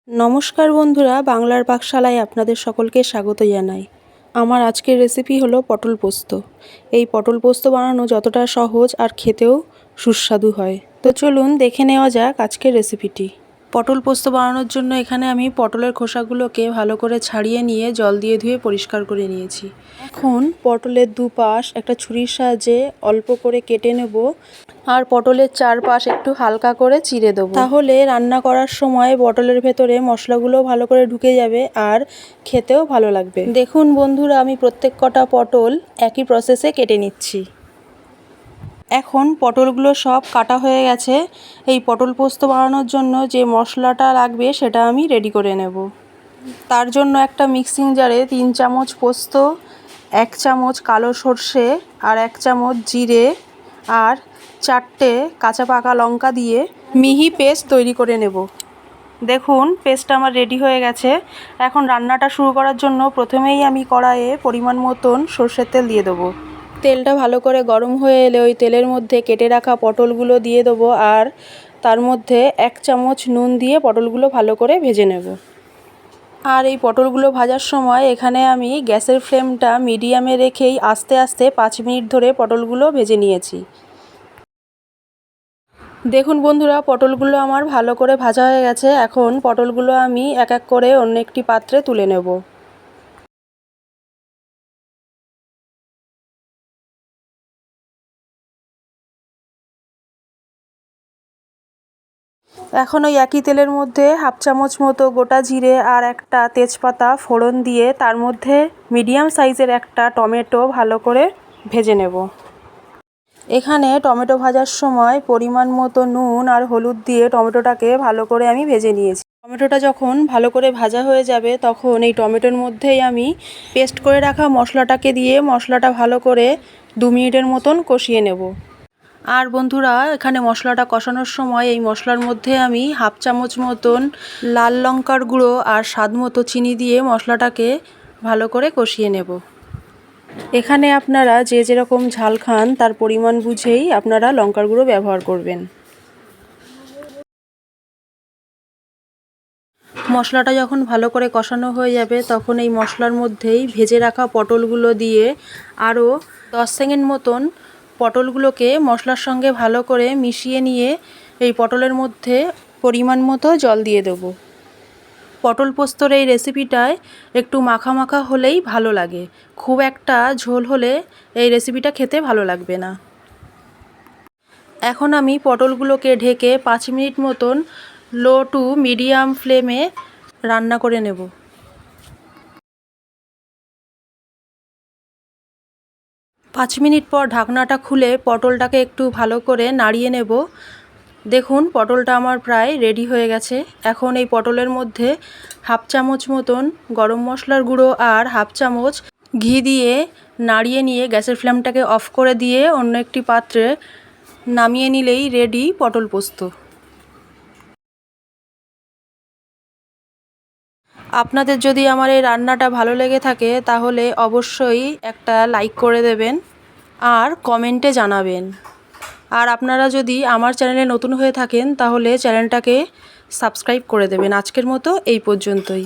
নমস্কার বন্ধুরা, বাংলার পাকশালায় আপনাদের সকলকে স্বাগত জানাই। আমার আজকের রেসিপি হলো পটল পোস্ত। এই পটল পোস্ত বানানো যতটা সহজ আর খেতেও সুস্বাদু হয়। তো চলুন দেখে নেওয়া যাক আজকের রেসিপিটি। পটল পোস্ত বানানোর জন্য এখানে আমি পটলের খোসাগুলোকে ভালো করে ছাড়িয়ে নিয়ে জল দিয়ে ধুয়ে পরিষ্কার করে নিয়েছি। এখন পটলের দুপাশ একটা ছুরির সাহায্যে অল্প করে কেটে নেব আর পটলের চারপাশ একটু হালকা করে চিড়ে দেবো। তাহলে রান্না করার সময় পটলের ভেতরে মশলাগুলো ভালো করে ঢুকে যাবে আর খেতেও ভালো লাগবে। দেখুন বন্ধুরা, আমি প্রত্যেক কটা পটল একই প্রসেসে কেটে নিচ্ছি। এখন পটলগুলো সব কাটা হয়ে গেছে। এই পটল পোস্ত বানানোর জন্য যে মশলাটা লাগবে সেটা আমি রেডি করে নেব। তার জন্য একটা মিক্সিং জারে 3 চামচ পোস্ত, 1 চামচ কালো সর্ষে আর 1 চামচ জিরে আর 4টে কাঁচা পাকা লঙ্কা দিয়ে মিহি পেস্ট তৈরি করে নেব। দেখুন পেস্টটা আমার রেডি হয়ে গেছে। এখন রান্নাটা শুরু করার জন্য প্রথমেই আমি কড়াইয়ে পরিমাণ মতন সর্ষের তেল দিয়ে দেবো। তেলটা ভালো করে গরম হয়ে এলে ওই তেলের মধ্যে কেটে রাখা পটলগুলো দিয়ে দেবো আর তার মধ্যে 1 চামচ নুন দিয়ে পটলগুলো ভালো করে ভেজে নেব। আর এই পটলগুলো ভাজার সময় এখানে আমি গ্যাসের ফ্লেমটা মিডিয়ামে রেখেই আস্তে আস্তে 5 মিনিট ধরে পটলগুলো ভেজে নিয়েছি। দেখুন বন্ধুরা, পটলগুলো আমার ভালো করে ভাজা হয়ে গেছে। এখন পটলগুলো আমি এক এক করে অন্য একটি পাত্রে তুলে নেব। এখন ওই একই তেলের মধ্যে 1/2 চামচ মতো গোটা জিরে আর একটা তেজপাতা ফোড়ন দিয়ে তার মধ্যে মিডিয়াম সাইজের একটা টমেটো ভালো করে ভেজে নেব। এখানে টমেটো ভাজার সময় পরিমাণ মতো নুন আর হলুদ দিয়ে টমেটোটাকে ভালো করে আমি ভেজে নিয়েছি। টমেটোটা যখন ভালো করে ভাজা হয়ে যাবে তখন এই টমেটোর মধ্যেই আমি পেস্ট করে রাখা মশলাটাকে দিয়ে মশলাটা ভালো করে 2 মিনিটের মতন কষিয়ে নেব। আর বন্ধুরা, এখানে মশলাটা কষানোর সময় এই মশলার মধ্যে আমি 1/2 চামচ মতন লাল লঙ্কার গুঁড়ো আর স্বাদ মতো চিনি দিয়ে মশলাটাকে ভালো করে কষিয়ে নেব। এখানে আপনারা যে যেরকম ঝাল খান তার পরিমাণ বুঝেই আপনারা লঙ্কার গুঁড়ো ব্যবহার করবেন। মশলাটা যখন ভালো করে কষানো হয়ে যাবে তখন এই মশলার মধ্যেই ভেজে রাখা পটলগুলো দিয়ে আরও 10 সেকেন্ড মতন পটলগুলোকে মশলার সঙ্গে ভালো করে মিশিয়ে নিয়ে এই পটলের মধ্যে পরিমাণ মতো জল দিয়ে দেবো। পটল পোস্তর এই রেসিপিটায় একটু মাখা মাখা হলেই ভালো লাগে, খুব একটা ঝোল হলে এই রেসিপিটা খেতে ভালো লাগবে না। এখন আমি পটলগুলোকে ঢেকে 5 মিনিট মতন লো টু মিডিয়াম ফ্লেমে রান্না করে নেব। 5 মিনিট পর ঢাকনাটা খুলে পটলটাকে একটু ভালো করে নাড়িয়ে নেব। দেখুন পটলটা আমার প্রায় রেডি হয়ে গেছে। এখন এই পটলের মধ্যে 1/2 চামচ মতন গরম মশলার গুঁড়ো আর 1/2 চামচ ঘি দিয়ে নাড়িয়ে নিয়ে গ্যাসের ফ্লেমটাকে অফ করে দিয়ে অন্য একটি পাত্রে নামিয়ে নিলেই রেডি পটল পোস্ত। আপনাদের যদি আমার এই রান্নাটা ভালো লেগে থাকে তাহলে অবশ্যই একটা লাইক করে দেবেন আর কমেন্টে জানাবেন। আর আপনারা যদি আমার চ্যানেলে নতুন হয়ে থাকেন তাহলে চ্যানেলটাকে সাবস্ক্রাইব করে দেবেন। আজকের মতো এই পর্যন্তই।